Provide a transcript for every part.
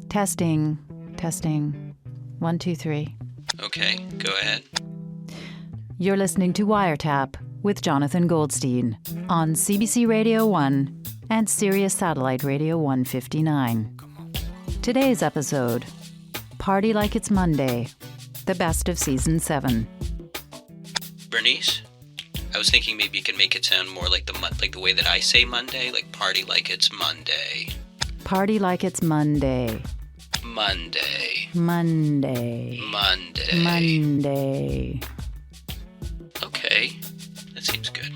Testing. 1, 2, 3. Okay, go ahead. You're listening to Wiretap with Jonathan Goldstein on CBC Radio 1 and Sirius Satellite Radio 159. Today's episode, Party Like It's Monday, the best of Season 7. Bernice, I was thinking maybe you could make it sound more like the way that I say Monday, like party like it's Monday. Party like it's Monday. Monday. Monday. Monday. Monday. Okay, that seems good.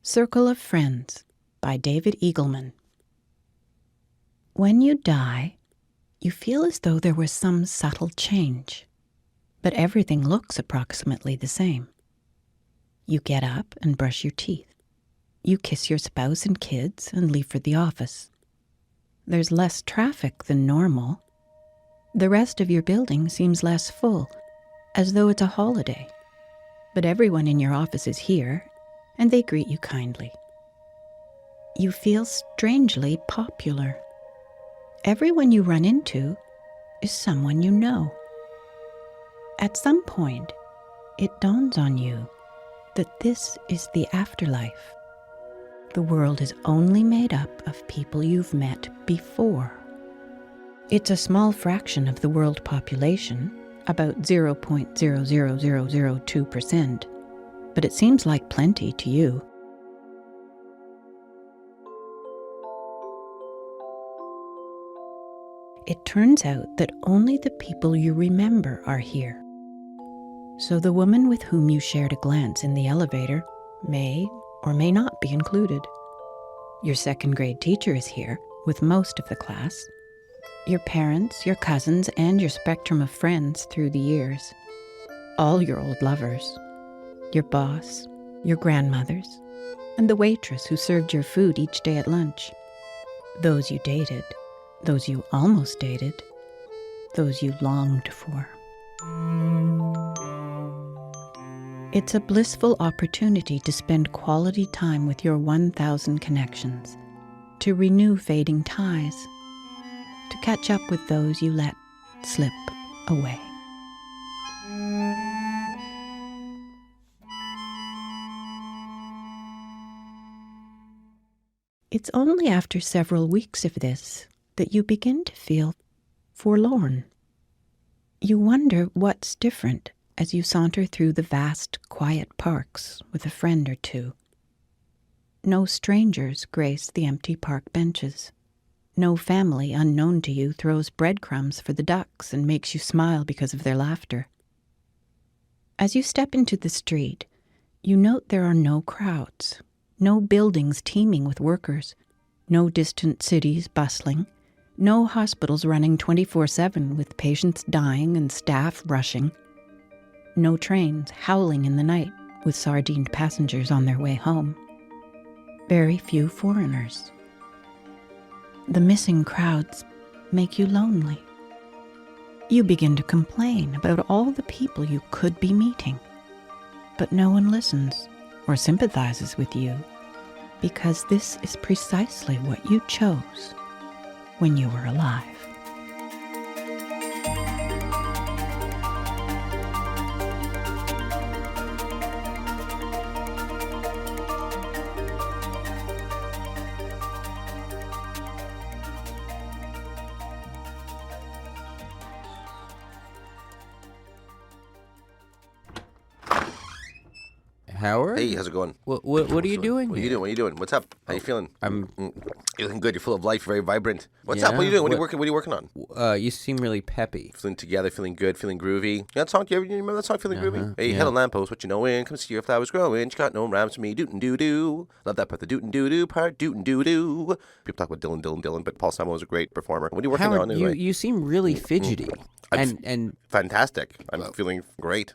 Circle of Friends by David Eagleman. When you die, you feel as though there was some subtle change, but everything looks approximately the same. You get up and brush your teeth. You kiss your spouse and kids and leave for the office. There's less traffic than normal. The rest of your building seems less full, as though it's a holiday. But everyone in your office is here, and they greet you kindly. You feel strangely popular. Everyone you run into is someone you know. At some point, it dawns on you that this is the afterlife. The world is only made up of people you've met before. It's a small fraction of the world population, about 0.00002%, but it seems like plenty to you. It turns out that only the people you remember are here. So the woman with whom you shared a glance in the elevator may or may not be included. Your second grade teacher is here, with most of the class. Your parents, your cousins, and your spectrum of friends through the years. All your old lovers. Your boss, your grandmothers, and the waitress who served your food each day at lunch. Those you dated, those you almost dated, those you longed for. It's a blissful opportunity to spend quality time with your 1,000 connections, to renew fading ties, to catch up with those you let slip away. It's only after several weeks of this that you begin to feel forlorn. You wonder what's different as you saunter through the vast, quiet parks with a friend or two. No strangers grace the empty park benches. No family unknown to you throws breadcrumbs for the ducks and makes you smile because of their laughter. As you step into the street, you note there are no crowds, no buildings teeming with workers, no distant cities bustling, no hospitals running 24/7 with patients dying and staff rushing, no trains howling in the night with sardined passengers on their way home. Very few foreigners. The missing crowds make you lonely. You begin to complain about all the people you could be meeting, but no one listens or sympathizes with you because this is precisely what you chose when you were alive. Howard? Hey, how's it going? What are you doing? What are you doing? What's up? How you feeling? You're looking good. You're full of life. You're very vibrant. What's up? What are you doing? What are you working on? You seem really peppy. Feeling together, feeling good, feeling groovy. You know that song? You remember that song, Feeling Groovy? Hey, held a lamppost, what you knowin'? Come see your flowers growing. She got no rhymes for me. Dootin' doo doo. Love that part. The dootin' doo doo part. Dootin' doo doo. People talk about Dylan, but Paul Simon was a great performer. What are you working Howard, on anyway? you seem really fidgety. And fantastic. I'm feeling great.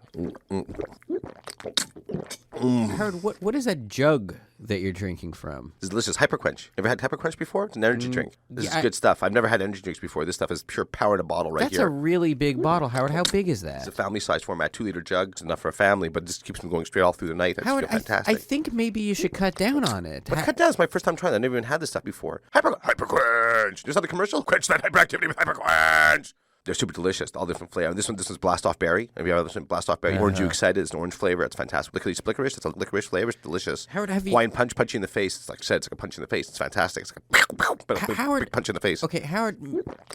Howard, what is that jug that you're drinking from? This is delicious. Hyper-Quench. Ever had Hyper-Quench before? It's an energy drink. This is good stuff. I've never had energy drinks before. This stuff is pure power in a bottle right That's here. a really big bottle, Howard. How big is It's a that? family-size format, 2-liter jug. It's enough for a family, but this keeps me going straight all through the night. That's Howard, fantastic. I think maybe you should cut down on it. But cut down. It's my first time trying that. I've never even had this stuff before. Hyper-Quench. There's not a commercial. Quench that hyperactivity with Hyper-Quench. They're super delicious. All different flavors. This one's Blast Off Berry. Have you ever had Blast Off Berry? Orange You Excited. It's an orange flavor. It's fantastic. Licorice. It's a licorice flavor. It's delicious. Howard, have you... Hawaiian punch you in the face. It's like I said, it's like a punch in the face. It's fantastic. It's like a Howard, big punch in the face. Okay, Howard,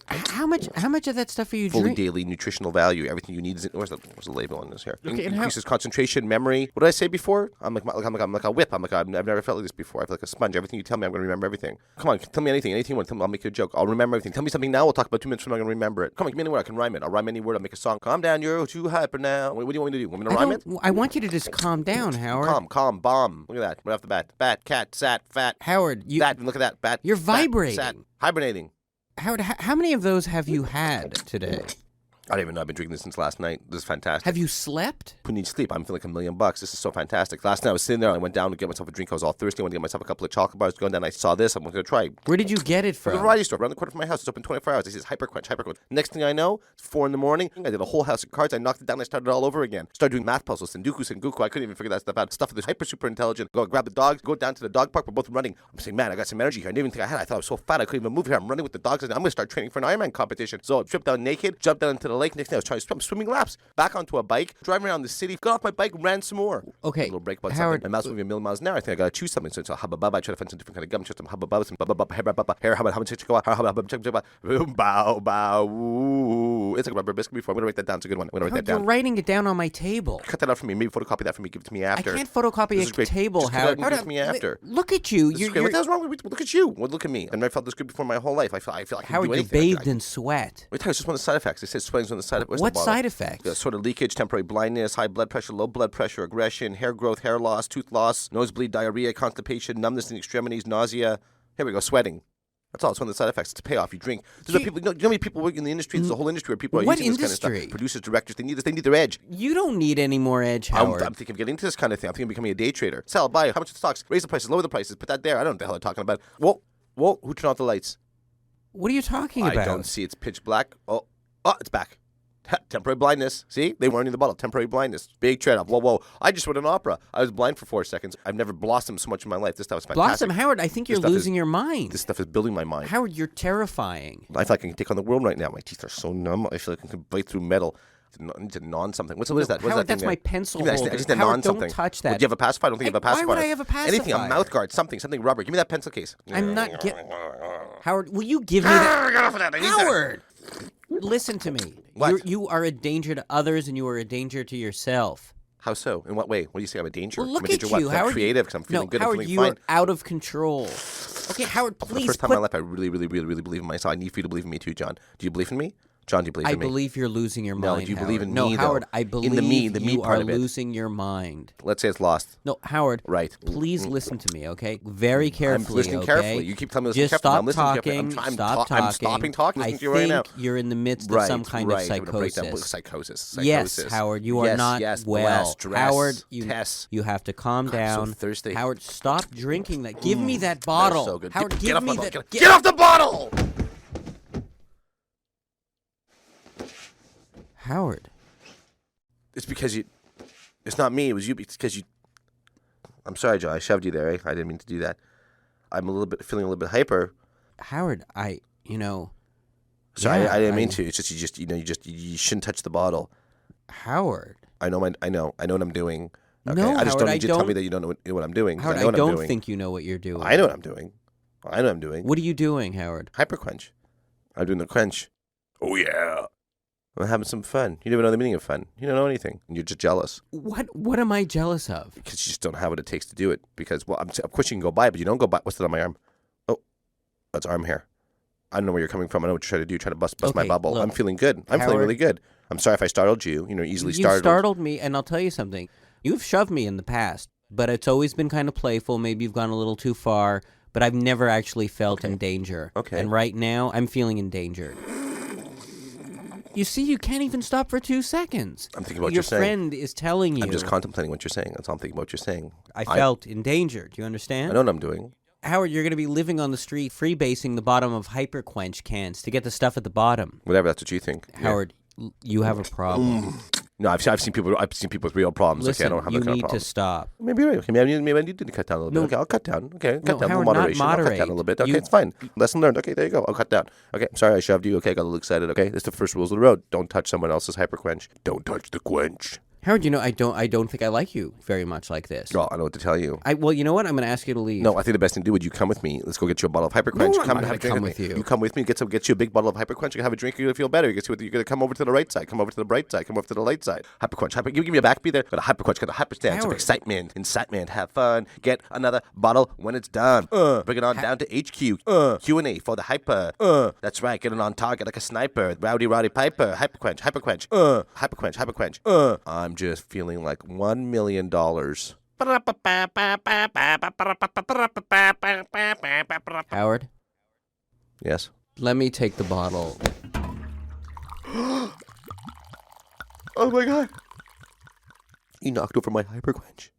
how much of that stuff are you Fully drinking? daily nutritional value. Everything you need is in. Where's the label on this here? Okay, and Increases concentration, memory. What did I say before? I'm like a whip. I've never felt like this before. I feel like a sponge. Everything you tell me, I'm going to remember everything. Come on, tell me anything. Anything you want. Tell me, I'll make you a joke. I'll remember everything. Tell me something now. We'll talk about 2 minutes from now. I'm going to remember it. Come on, give me any word. I can rhyme it. I'll rhyme any word. I'll make a song. Calm down. You're too hyper now. What do you want me to do? Want me to rhyme it? I want you to just calm down, Howard. Calm, bomb. Look at that. Right off the bat. Bat, cat, sat, fat. Howard, you... That. Look at that. Bat. You're fat, vibrating. Sat, hibernating. Howard, how many of those have you had today? I don't even know. I've been drinking this since last night. This is fantastic. Have you slept? Who needs sleep? I'm feeling like $1,000,000. This is so fantastic. Last night I was sitting there. I went down to get myself a drink. I was all thirsty. I went to get myself a couple of chocolate bars. Going down, I saw this. I'm going to try. Where did you get it From from? the variety store around the corner from my house. It's open 24 hours. It says Hyper-Quench. Next thing I know, it's 4 in the morning. I did a whole house of cards. I knocked it down. I started all over again. Started doing math puzzles. Sengoku. I couldn't even figure that stuff out. Stuff with this hyper super intelligent. Go grab the dogs. Go down to the dog park. We're both running. I'm saying, man, I got some energy here. I didn't even think I had. I thought I was so fat I couldn't even move here. I'm running with the dogs. And I'm going to start training for an Ironman competition. So I stripped down naked, jumped down into the lake. Next thing I was trying to swim swimming laps. Back onto a bike, driving around the city, got off my bike, ran some more. Okay, a little break about Howard, something. My mouth's moving 1,000,000 miles an hour. I think I gotta choose something. So it's a hubba bubba. I try to find some different kind of gum. Just some hubba bubba, some bubba bubba, hair hubba, boom, bow, bow, woo. It's like a rubber biscuit before. I'm gonna write that down. It's a good one. I'm gonna write that down. You're writing it down on my table. Cut that out for me. Maybe photocopy that for me. Give it to me after. I can't photocopy a table, Just Howard. give it to me after. Look at you. What the hell's wrong with you? Look at you. Well, look at me. I've never felt this good before my whole life. I feel like I can Howard, do you're anything. bathed in sweat. Wait, it's just one of the side effects. It says sweating's one of the side effects. What side effects? Sort of leakage, temporary blindness, high blood pressure, low blood pressure, aggression, hair growth, hair loss, tooth loss, nosebleed, diarrhea, constipation, numbness in the extremities, nausea. Here we go, sweating. That's all. It's one of the side effects. It's a payoff. You drink. There's people. You know how many people work in the industry? There's a whole industry where people are What using this kind industry? of stuff. Producers, directors. They need this. They need their edge. You don't need any more edge, Howard. I'm thinking of getting into this kind of thing. I'm thinking of becoming a day trader. Sell, buy. How much it stocks? Raise the prices. Lower the prices. Put that there. I don't know what the hell they're talking about. Whoa. Who turned off the lights? What are you talking about? I don't see. It's pitch black. Oh, it's back. Temporary blindness. See? They weren't in the bottle. Temporary blindness. Big trade-off. Whoa. I just wrote an opera. I was blind for 4 seconds. I've never blossomed so much in my life. This stuff is fantastic. Blossom, Howard, I think you're losing your mind. This stuff is building my mind. Howard, you're terrifying. I feel like I can take on the world right now. My teeth are so numb. I feel like I can bite through metal. I need to non something. What is that? What is Howard, that that's thing my there? pencil I holder. just need to Howard, non something. don't touch that. Do you have a pacifier? I don't think you have a pacifier. Why would I have a pacifier? Anything, a mouth guard, something rubber. Give me that pencil case. I'm not Howard, will you give me that? Get off of that. I need Howard! Listen to me. What? You are a danger to others and you are a danger to yourself. How so? In what way? What do you say? I'm a danger? Well, look I'm a danger at what? you, I'm Howard. creative because I'm feeling good. Howard, I'm feeling you fine. are out of control. Okay, Howard, please. For the first time in my life, I really believe in myself. I need for you to believe in me too, John. Do you believe in me? John, do you believe in me? I believe you're losing your No, mind. do you Howard. believe in no, me, though? Howard, I believe In the me you part are of it. losing your mind. Let's say it's lost. No, Howard. Right. Please listen to me, okay? Very carefully. I'm listening okay? carefully. You keep telling me to listen Just carefully. stop I'm listening carefully. talking. I'm Stop talking. I'm stopping talking. Listening to you right now. I think you're in the midst of some kind of psychosis. Psychosis. Yes, Howard, you are not well. Stress, Howard, Tess. you have to calm down. I'm so thirsty. Howard, stop drinking that. Give me that bottle. So good. Howard, Get give off me my that. bottle. Get off the bottle! Howard. It's because you. It's not me. It was you. It's because you. I'm sorry, Joe. I shoved you there. I didn't mean to do that. I'm feeling a little bit hyper. Howard, Sorry, yeah, I didn't mean to. It's just you shouldn't touch the bottle. Howard. I know what I'm doing. Okay? No, I just Howard, don't need you to tell me that you don't know what I'm doing. Howard, I know what I'm don't doing. think you know what you're doing. I know what I'm doing. What are you doing, Howard? Hyper-Quench. I'm doing the quench. Oh yeah. I'm having some fun. You don't even know the meaning of fun. You don't know anything. And you're just jealous. What am I jealous of? Because you just don't have what it takes to do it. Because, of course you can go by, but you don't go by. What's that on my arm? Oh, that's arm hair. I don't know where you're coming from. I know what you're trying to do. You're trying to bust my bubble. Look, I'm feeling good. I'm feeling really good. I'm sorry if I startled you. Easily startled. You startled me, and I'll tell you something. You've shoved me in the past, but it's always been kind of playful. Maybe you've gone a little too far, but I've never actually felt in danger. Okay. And right now, I'm feeling endangered. You see, you can't even stop for 2 seconds. I'm thinking about what your you're saying. Your friend is telling you. I'm just contemplating what you're saying. That's all I'm thinking about what you're saying. I felt in danger. Do you understand? I know what I'm doing. Howard, you're going to be living on the street, freebasing the bottom of Hyper-Quench cans to get the stuff at the bottom. Whatever, that's what you think. Howard, you have a problem. No, I've seen people with real problems. Listen, okay, I don't have that kind of problem. you need to stop. Maybe you're right. Okay, maybe I need to cut down a little bit. Okay, I'll cut down. Okay, cut down. Howard, Moderation. not moderate. I'll cut down a little bit. Okay, it's fine. Lesson learned. Okay, there you go. I'll cut down. Okay, I'm sorry I shoved you. Okay, I got a little excited. Okay, that's the first rules of the road. Don't touch someone else's Hyper-Quench. Don't touch the quench. Howard, I don't think I like you very much like this. Oh, I know what to tell you. Well, you know what? I'm going to ask you to leave. No, I think the best thing to do would you come with me. Let's go get you a bottle of Hyper-Quench. No, I'm not going to come with you. You come with me. Get you a big bottle of Hyper-Quench. You can have a drink. You're going to feel better. You're going to come over to the right side. Come over to the bright side. Come over to the light side. Hyper-Quench. You give me a backbeat there. Got a Hyper-Quench. Got a hyper-stand. Some excitement. Incitement. Have fun. Get another bottle when it's done. Bring it on down to HQ. Q&A for the Hyper. That's right. Get it on target like a sniper. Rowdy Piper. Hyper-Quench. Hyper-Quench. Hyper-Quench. Hyper-Quench. I'm just feeling like $1 million. Howard? Yes? Let me take the bottle. Oh my God. You knocked over my Hyper-Quench.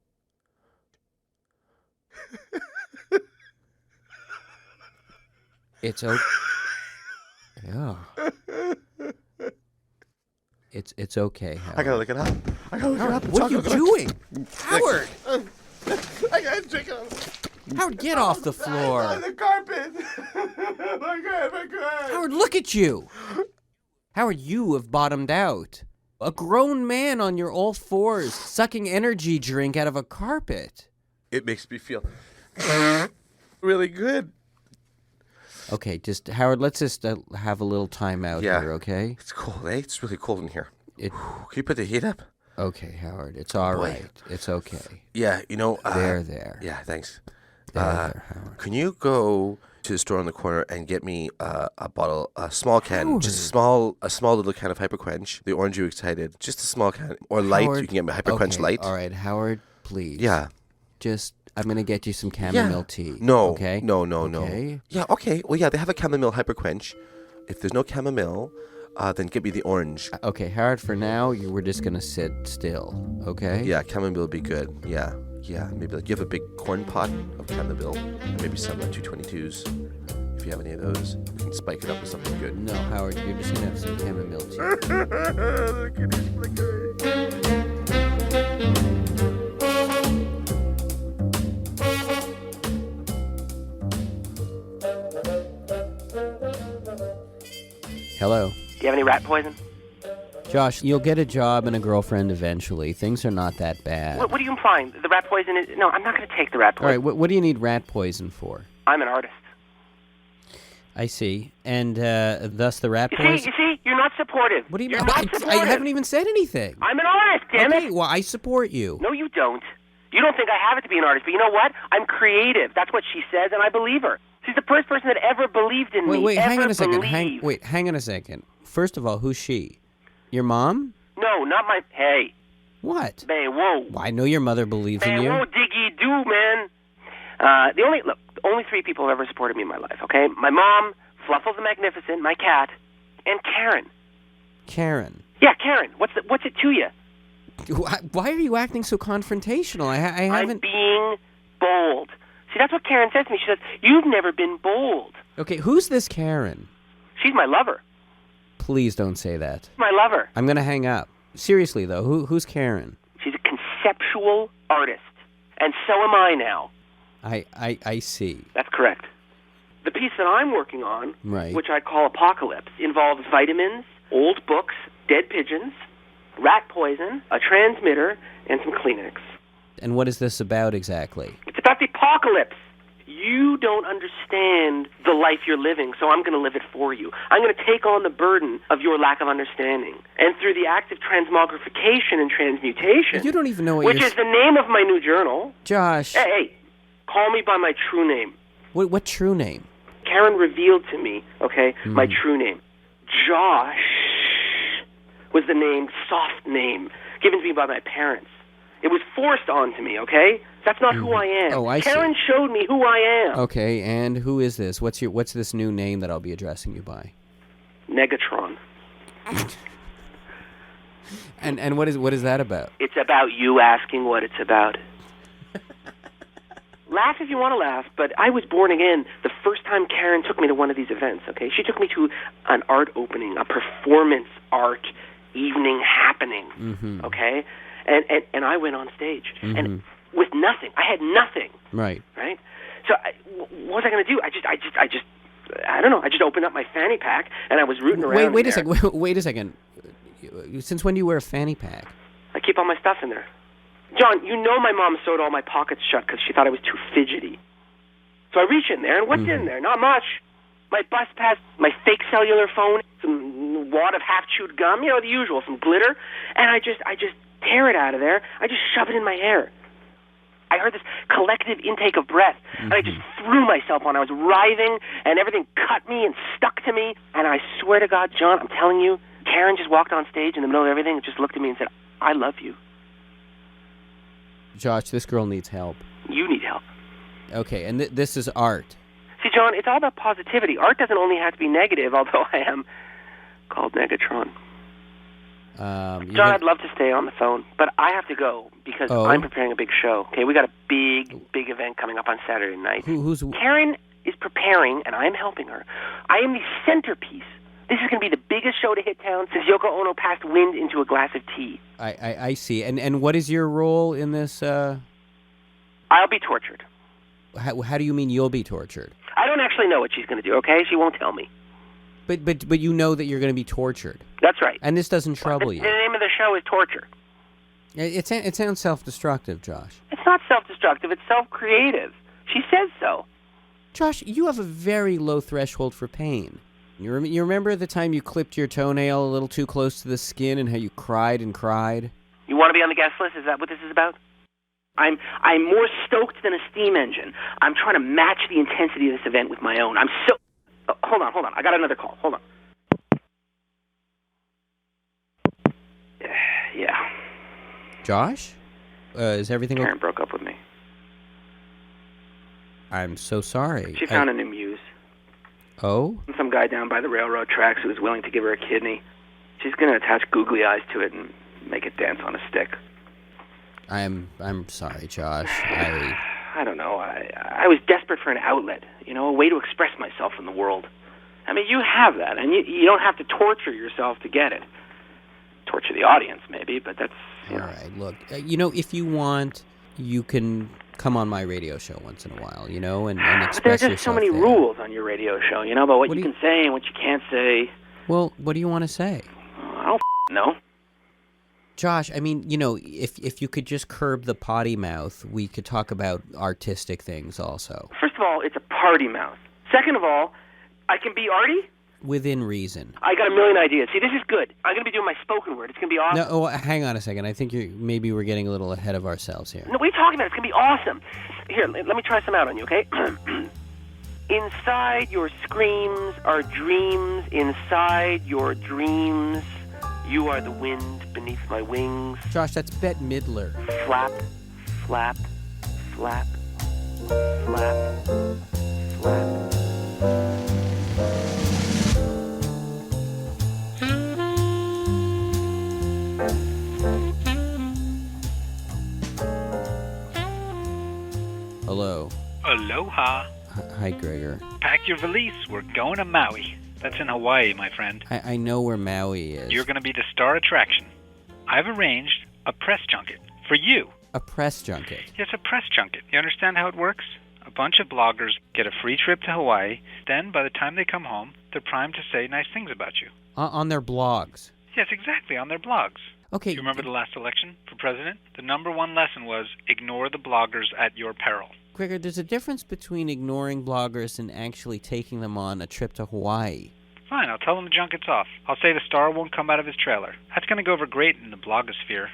It's okay. Yeah. It's okay, Howard. I gotta look it up. What are you doing? Howard! I gotta check it out. Howard, get off the floor. The carpet. My God. Howard, look at you. Howard, you have bottomed out. A grown man on your all fours sucking energy drink out of a carpet. It makes me feel really good. Okay, Howard, let's just have a little time out here, okay? It's cold, eh? It's really cold in here. Can you put the heat up? Okay, Howard, it's all right. It's okay. Yeah, There. Yeah, thanks. There, Howard. Can you go to the store on the corner and get me a small can, Howard. just a small little can of Hyper-Quench, the orange you excited, just a small can, or light, Howard, you can get me Hyper-Quench light. All right, Howard, please. Yeah. I'm going to get you some chamomile tea. No. Okay? No. Okay? Yeah, okay. Well, yeah, they have a chamomile Hyper-Quench. If there's no chamomile, then get me the orange. Okay, Howard, for now, we're just going to sit still, okay? Yeah, chamomile would be good. Yeah. Maybe you have a big corn pot of chamomile, and maybe some 222s. If you have any of those, you can spike it up with something good. No, Howard, you're just going to have some chamomile tea. Hello. Do you have any rat poison? Josh, you'll get a job and a girlfriend eventually. Things are not that bad. What are you implying? The rat poison is... No, I'm not going to take the rat poison. All right, what do you need rat poison for? I'm an artist. I see. And thus the rat poison... You see? You're not supportive. What do you mean? You're not supportive. I haven't even said anything. I'm an artist, damn Okay, it. well, I support you. No, you don't. You don't think I have it to be an artist, but you know what? I'm creative. That's what she says, and I believe her. She's the first person that ever believed in me. Wait, hang on a second. Believed. Hang on a second. First of all, who's she? Your mom? No, not my... Hey. What? Hey, whoa. Well, I know your mother believes in Hey, you. whoa, diggy do, man. Only 3 people have ever supported me in my life, okay? My mom, Fluffles the Magnificent, my cat, and Karen. Karen. Yeah, Karen. What's it to you? Why are you acting so confrontational? I haven't... I'm being bold. See, that's what Karen says to me. She says, you've never been bold. Okay, who's this Karen? She's my lover. Please don't say that. My lover. I'm going to hang up. Seriously, though, who's Karen? She's a conceptual artist. And so am I now. I see. That's correct. The piece that I'm working on, right, which I call Apocalypse, involves vitamins, old books, dead pigeons, rat poison, a transmitter, and some Kleenex. And what is this about exactly? It's about the apocalypse. You don't understand the life you're living, so I'm going to live it for you. I'm going to take on the burden of your lack of understanding. And through the act of transmogrification and transmutation... You don't even know what which is the name of my new journal... Josh... Hey, call me by my true name. What true name? Karen revealed to me, okay, my true name. Josh was the name, soft name, given to me by my parents. It was forced onto me, okay? That's not who I am. Oh, I see. Karen showed me who I am. Okay, and who is this? What's this new name that I'll be addressing you by? Negatron. And what is that about? It's about you asking what it's about. Laugh if you want to laugh, but I was born again the first time Karen took me to one of these events, okay? She took me to an art opening, a performance art evening happening, okay? And I went on stage, and with nothing. I had nothing. Right? So what was I going to do? I don't know. I just opened up my fanny pack, and I was rooting around. Wait a second. Since when do you wear a fanny pack? I keep all my stuff in there. John, you know my mom sewed all my pockets shut because she thought I was too fidgety. So I reach in there, and what's in there? Not much. My bus pass, my fake cellular phone, some wad of half-chewed gum, the usual, some glitter, and I just tear it out of there. I just shove it in my hair. I heard this collective intake of breath, and I just threw myself on. I was writhing, and everything cut me and stuck to me, and I swear to God, John, I'm telling you, Karen just walked on stage in the middle of everything and just looked at me and said, I love you. Josh, this girl needs help. You need help. Okay, and this is art. See, John, it's all about positivity. Art doesn't only have to be negative, although I am called Negatron. John, I'd love to stay on the phone, but I have to go because I'm preparing a big show. Okay, we got a big event coming up on Saturday night. Karen is preparing, and I'm helping her. I am the centerpiece. This is going to be the biggest show to hit town since Yoko Ono passed wind into a glass of tea. I see. And what is your role in this? I'll be tortured. How do you mean you'll be tortured? I don't actually know what she's going to do, okay? She won't tell me. But you know that you're going to be tortured. That's right. And this doesn't trouble you. The name of the show is torture. It sounds self-destructive, Josh. It's not self-destructive. It's self-creative. She says so. Josh, you have a very low threshold for pain. You remember the time you clipped your toenail a little too close to the skin and how you cried and cried? You want to be on the guest list? Is that what this is about? I'm more stoked than a steam engine. I'm trying to match the intensity of this event with my own. I'm so... Hold on. I got another call. Hold on. Yeah. Josh? Is everything okay? Karen broke up with me. I'm so sorry. She found a new muse. Oh? Some guy down by the railroad tracks who was willing to give her a kidney. She's going to attach googly eyes to it and make it dance on a stick. I'm sorry, Josh. I don't know. I was desperate for an outlet, a way to express myself in the world. I mean, you have that, and you don't have to torture yourself to get it. Torture the audience, maybe, but that's... All right, look, if you want, you can come on my radio show once in a while, and express yourself. But there are just so many rules on your radio show, about what you can say and what you can't say. Well, what do you want to say? I don't know. Josh, I mean, if you could just curb the potty mouth, we could talk about artistic things also. First of all, it's a party mouth. Second of all, I can be arty? Within reason. I got a million ideas. See, this is good. I'm going to be doing my spoken word. It's going to be awesome. No, hang on a second. I think maybe we're getting a little ahead of ourselves here. No, what are you talking about? It's going to be awesome. Here, let me try some out on you, okay? Inside your screams are dreams. Inside your dreams, you are the wind beneath my wings. Josh, that's Bette Midler. Flap, flap, flap, flap, flap. Hello. Aloha. Hi, Gregor. Pack your valise. We're going to Maui. That's in Hawaii, my friend. I know where Maui is. You're going to be the star attraction. I've arranged a press junket for you. A press junket? Yes, a press junket. You understand how it works? A bunch of bloggers get a free trip to Hawaii. Then, by the time they come home, they're primed to say nice things about you. On their blogs? Yes, exactly, on their blogs. Okay. Do you remember the last election for president? The number one lesson was ignore the bloggers at your peril. Gregor, there's a difference between ignoring bloggers and actually taking them on a trip to Hawaii. Fine, I'll tell them the junket's off. I'll say the star won't come out of his trailer. That's going to go over great in the blogosphere.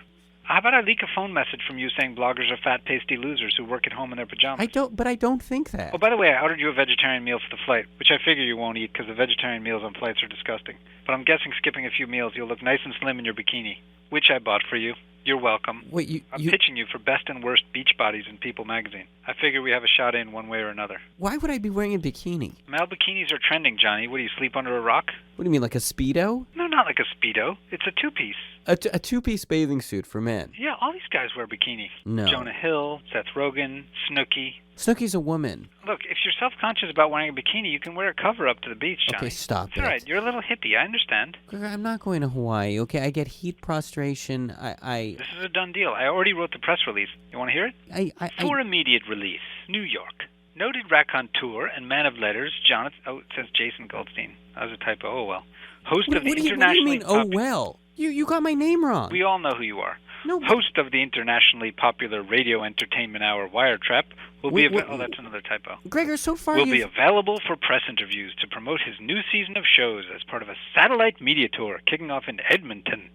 How about I leak a phone message from you saying bloggers are fat, pasty losers who work at home in their pajamas? I don't think that. Oh, by the way, I ordered you a vegetarian meal for the flight, which I figure you won't eat because the vegetarian meals on flights are disgusting. But I'm guessing skipping a few meals, you'll look nice and slim in your bikini, which I bought for you. You're welcome. Wait, I'm pitching you for best and worst beach bodies in People magazine. I figure we have a shot in one way or another. Why would I be wearing a bikini? Male bikinis are trending, Johnny. What, do you sleep under a rock? What do you mean, like a Speedo? No, not like a Speedo. It's a two-piece. A two-piece bathing suit for men. Yeah, all these guys wear bikini. No. Jonah Hill, Seth Rogen, Snooki. Snooki's a woman. Look, if you're self-conscious about wearing a bikini, you can wear a cover up to the beach, Johnny. Okay, stop It's all right. You're a little hippie. I understand. Gregor, I'm not going to Hawaii, okay? I get heat prostration. This is a done deal. I already wrote the press release. You want to hear it? For immediate release, New York. Noted raconteur and man of letters, Jonathan... Oh, it says Jason Goldstein. That was a typo. Oh, well. Host of the internationally... What do you mean, oh, well? You got my name wrong. We all know who you are. No, Host of the internationally popular radio entertainment hour Wiretap will be... Oh, that's another typo. Gregor, so far will be available for press interviews to promote his new season of shows as part of a satellite media tour kicking off in Edmonton.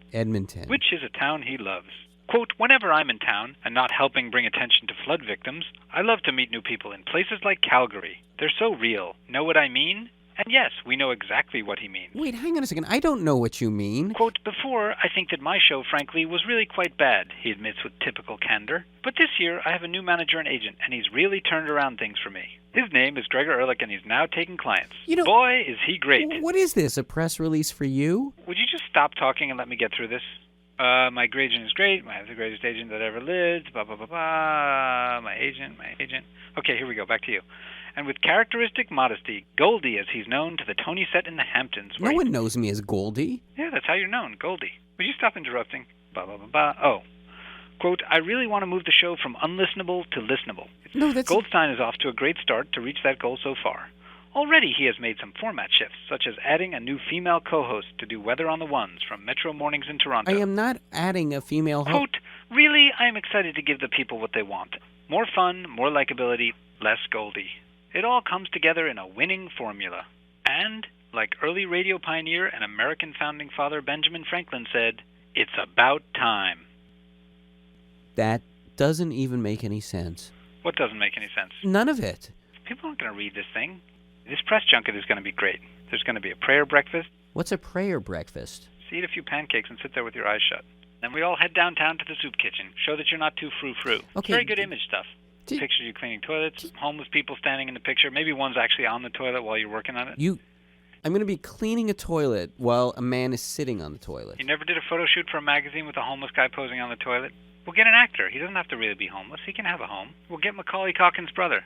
Which is a town he loves. Quote, whenever I'm in town and not helping bring attention to flood victims, I love to meet new people in places like Calgary. They're so real. Know what I mean? And yes, we know exactly what he means. Wait, hang on a second. I don't know what you mean. Quote, before, I think that my show, frankly, was really quite bad, he admits with typical candor. But this year, I have a new manager and agent, and he's really turned around things for me. His name is Gregor Ehrlich, and he's now taking clients. Boy, is he great. What is this, a press release for you? Would you just stop talking and let me get through this? My agent is great. I have the greatest agent that ever lived. Blah, blah, blah, blah. My agent. Okay, here we go. Back to you. And with characteristic modesty, Goldie, as he's known to the Tony set in the Hamptons. No one knows me as Goldie. Yeah, that's how you're known, Goldie. Would you stop interrupting? Blah, blah, blah, blah. Oh. Quote, I really want to move the show from unlistenable to listenable. No, that's... Goldstein is off to a great start to reach that goal so far. Already he has made some format shifts, such as adding a new female co-host to do Weather on the Ones from Metro Mornings in Toronto. I am not adding a female host. Quote, really, I am excited to give the people what they want. More fun, more likability, less Goldie. It all comes together in a winning formula. And, like early radio pioneer and American founding father Benjamin Franklin said, it's about time. That doesn't even make any sense. What doesn't make any sense? None of it. People aren't going to read this thing. This press junket is going to be great. There's going to be a prayer breakfast. What's a prayer breakfast? So eat a few pancakes and sit there with your eyes shut. Then we all head downtown to the soup kitchen. Show that you're not too frou-frou. Okay. It's very good image stuff. Pictures you cleaning toilets, homeless people standing in the picture. Maybe one's actually on the toilet while you're working on it. I'm going to be cleaning a toilet while a man is sitting on the toilet. You never did a photo shoot for a magazine with a homeless guy posing on the toilet? We'll get an actor. He doesn't have to really be homeless. He can have a home. We'll get Macaulay Culkin's brother.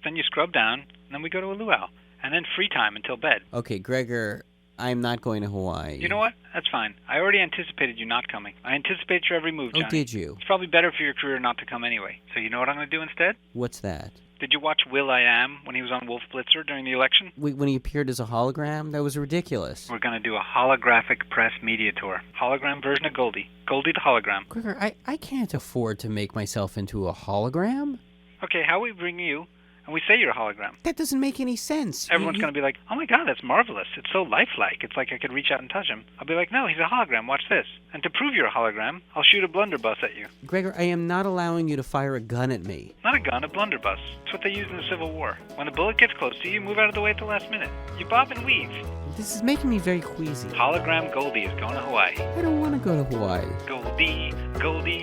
Then you scrub down, and then we go to a luau. And then free time until bed. Okay, Gregor, I'm not going to Hawaii. You know what? That's fine. I already anticipated you not coming. I anticipate your every move, Johnny. Oh, did you? It's probably better for your career not to come anyway. So you know what I'm going to do instead? What's that? Did you watch Will.i.am when he was on Wolf Blitzer during the election? When he appeared as a hologram? That was ridiculous. We're going to do a holographic press media tour. Hologram version of Goldie. Goldie the hologram. Gregor, I can't afford to make myself into a hologram. Okay, how we bring you... And we say you're a hologram. That doesn't make any sense. Everyone's going to be like, oh my God, that's marvelous. It's so lifelike. It's like I could reach out and touch him. I'll be like, no, he's a hologram. Watch this. And to prove you're a hologram, I'll shoot a blunderbuss at you. Gregor, I am not allowing you to fire a gun at me. Not a gun, a blunderbuss. It's what they used in the Civil War. When the bullet gets close to you, you move out of the way at the last minute. You bob and weave. This is making me very queasy. Hologram Goldie is going to Hawaii. I don't want to go to Hawaii. Goldie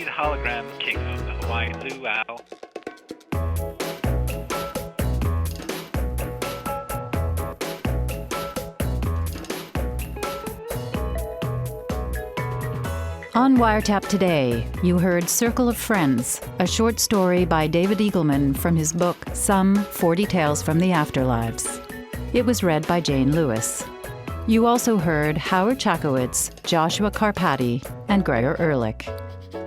the hologram, king of the Hawaiian luau. On Wiretap today, you heard Circle of Friends, a short story by David Eagleman from his book Some 40 Tales from the Afterlives. It was read by Jane Lewis. You also heard Howard Chakowitz, Joshua Karpati, and Gregor Ehrlich.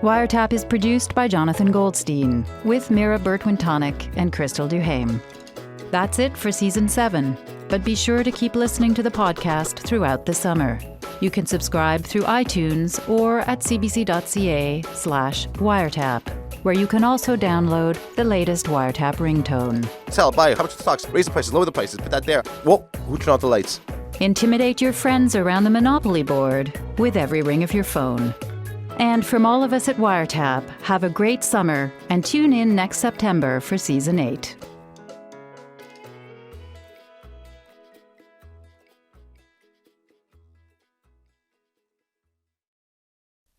Wiretap is produced by Jonathan Goldstein, with Mira Bertwin-Tonic and Crystal Duhame. That's it for Season 7, but be sure to keep listening to the podcast throughout the summer. You can subscribe through iTunes or at cbc.ca/wiretap, where you can also download the latest Wiretap ringtone. Sell, buy, how much the stocks, raise the prices, lower the prices, put that there. Whoa, who turned off the lights? Intimidate your friends around the Monopoly board with every ring of your phone. And from all of us at Wiretap, have a great summer and tune in next September for Season 8.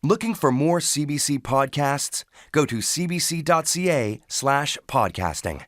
Looking for more CBC podcasts? Go to cbc.ca/podcasting.